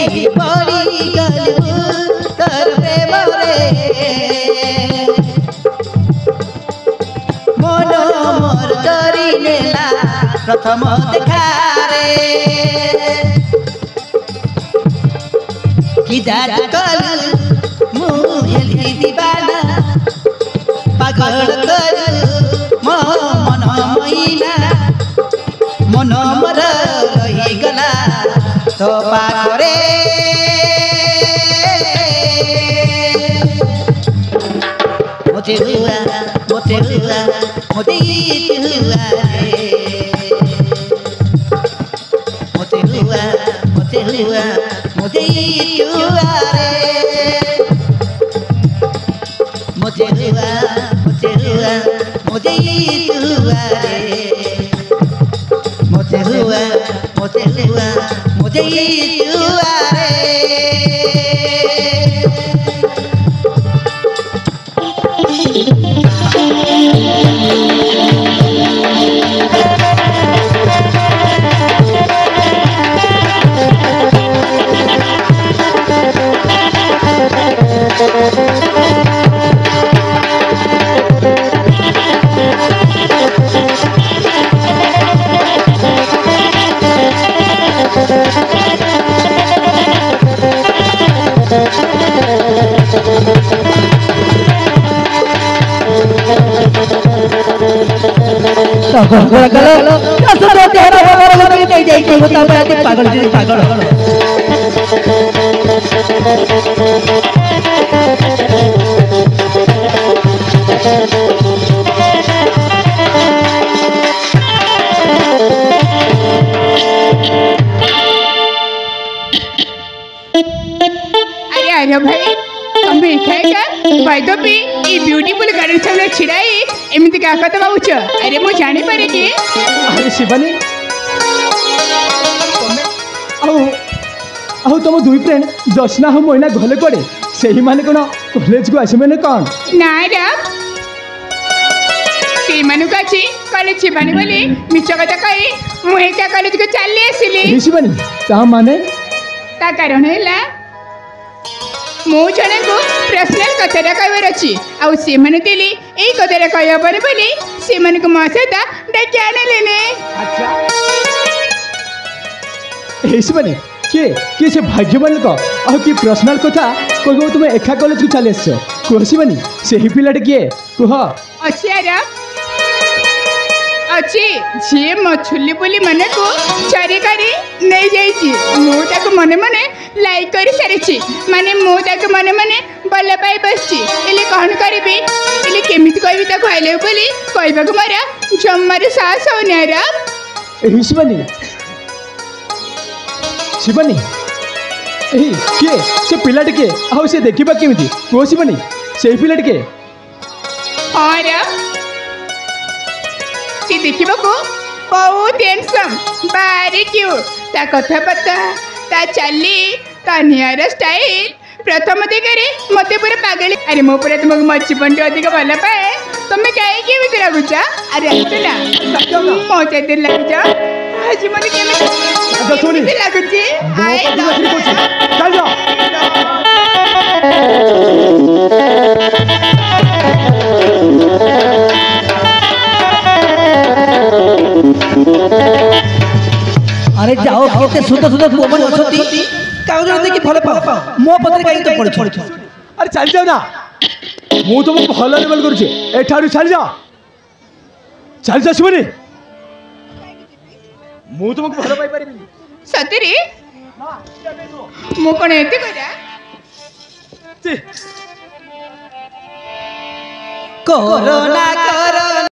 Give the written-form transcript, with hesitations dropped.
heli पड़ी गलू तोर प्रेम रे मन मोर चोरी नेला प्रथम देखा रे कि जादू कलू मु हेली दीवाना पागल कलू मो मन मैना मन मोर रही गला तो पाखरे मोते हुआ मोते हुआ मोते हुआ मोते हुआ मोते हुआ मोते हुआ मोते हुआ मोते हुआ मोते हुआ मोते हुआ मोते हुआ मोते हुआ पागल अरे भाई तुम ब्यूटीफुल गार्डन सामने छिड़ाई एमती क्या कथ भावुच अरे मु जानी पारे कि अरे शिवानी आउ तुम दुई फ्रेंड जस्ना हम मोइना घले कोड़े सही माने कोन कॉलेज को आसे माने कोन ना रा से मानु काची कॉलेज शिवानी बोली मिछ कथा कही मु एका कॉलेज को चली आसिली शिवानी ता माने ता कारण हैला मो जने को पर्सनल कथा कहबार अच्छी आउ से माने देली एई कथा कहया पर बोली से माने को मा सहित डाकी आनलेने अच्छा ए शिवानी के से भाग्यवान लोक आ कि पर्सनल कथा कहबो तुम एका कॉलेज को चली आसो कह शिवानी सेही पिलाटे किए कह अच्छी आरा अच्छी जे मछली बोली मन को चारे कारी नहीं जाइए मुझे मने मने लाइक कर सारी माने मुझे मने मने भल पाई बसची इले कौन करी इले केमी कहबी आई लव बोली कहवाक मोरा जमार साहस होनी शिवानी शिवानी किए से पिलाटे के आउ से देखा केमी कह शिवानी से पिलाटे के हाँ सी देखा को बहुत हैंडसम भारी क्यूट ता कथाबार्ता ता चली ता नियर स्टाइल प्रथम देखे मत पूरा पागल अरे मो पूरा तुमको मच्छी पंटी अधिक भल पाए तुम्हें कहीं लगुच अरे ना मो चेत लगुच आज मन के लगुच अरे जाओ केते सुंदर सुंदर पवन अछती काउ जण देखि भले पा मो पत्र काई तो पड़ छ अरे चल जाओ ना मु तुमको भल लेवल करू छी एठारु चल जा शिवानी मु तुमको भल पाई परिबिनी सतरी मु कोन एते करा कोरोना कर